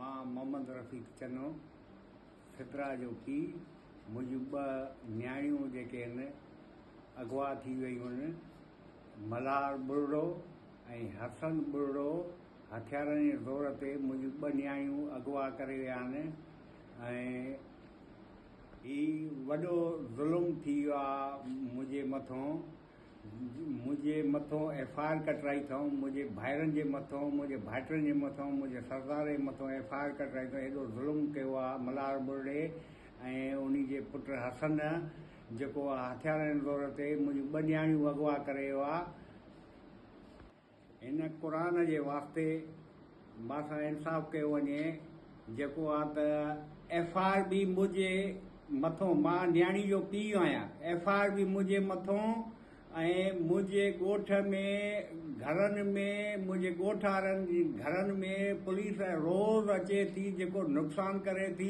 मां मोहम्मद रफ़ीक चनो फितरा जो पी मुंहिंजूं ॿ न्याणियूं जेके आहिनि अगवा थी वियूं आहिनि। मल्हार बुर्ड़ो ऐं हसन बुर्ड़ो हथियारनि जे ज़ोर ते मुंहिंजूं ॿ न्याणियूं अगवा करे विया आहिनि ऐं हीउ वॾो ज़ुल्म थी वियो आहे मुंहिंजे मथों FIR कटराई अथऊं, मुंहिंजे भाइरनि जे मथों, मुंहिंजे भाइटनि जे मथों, मुंहिंजे सरदार जे मथों FIR कटराई अथऊं। हेॾो ज़ुल्म कयो आहे मल्हार बुर्ड़े ऐं उन्ही जे पुट हसन जेको आहे हथियारनि जे ज़ोर ते मुंहिंजूं ॿ न्याणियूं अगवा करे वियो आहे। हिन क़ुर जे वास्ते मासां इंसाफ़ कयो वञे। जेको आहे त FIR बि मुंहिंजे मथों, मां न्याणी जो पीउ आहियां, FIR बि मुंहिंजे मथों ऐं मुंहिंजे ॻोठ में घरनि में, मुंहिंजे ॻोठ वारनि जी घरनि में पुलिस रोज़ अचे थी, जेको नुक़सान करे थी,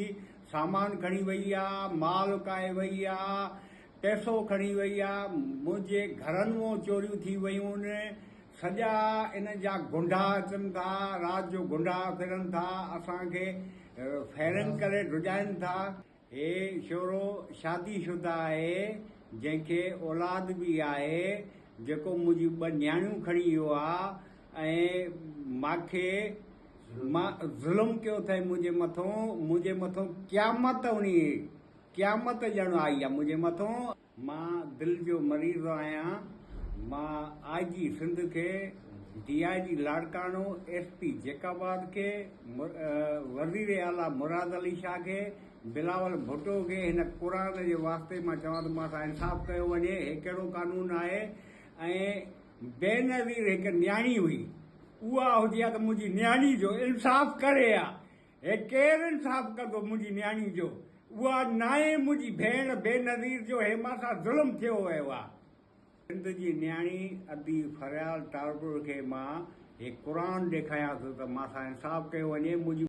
सामान खणी वई आहे, माल उकाए वई आहे, पैसो खणी वई आहे, मुंहिंजे घरनि मां चोरियूं थी वयूं आहिनि। सॼा इन जा गुंडा अचनि था, राति जो गुंडा फिरनि था, असांखे फायरिंग करे ड्राइनि था। हे छोरो शादीशुदा आहे, जंहिंखे औलाद बि आहे, जेको मुंहिंजियूं ॿ न्याणियूं खणी वियो आहे ऐं मां ज़ुल्म कयो अथई मुंहिंजे मथों क़यामत क़यामत ॼण आई आहे मुंहिंजे मथों। मां दिलि जो मरीज़ आहियां। मां IG सिंध खे, DIG लाड़काणो, SP जेकाबाद खे, वज़ीर आला मुराद अली शाह खे, बिलावल भुट्टो खे हिन क़ुर जे वास्ते मां चवां थो मां इंसाफ़ कयो वञे। हे कहिड़ो कानून आहे? ऐं बेनज़ीर हिकु न्याणी हुई, उहा हुजे त मुंहिंजी न्याणी जो इंसाफ़ करे हा। हे केरु इंसाफ़ कंदो मुंहिंजी न्याणी जो? उहा नाहे मुंहिंजी भेण बेनज़ीर जो, हे मां सां ज़ुल्म थियो वियो आहे। सिंध जी न्याणी अदी फरियाल टारपुर खे मां हे क़ुर ॾेखारियां थो त मां सां इंसाफ़ कयो वञे। मुंहिंजी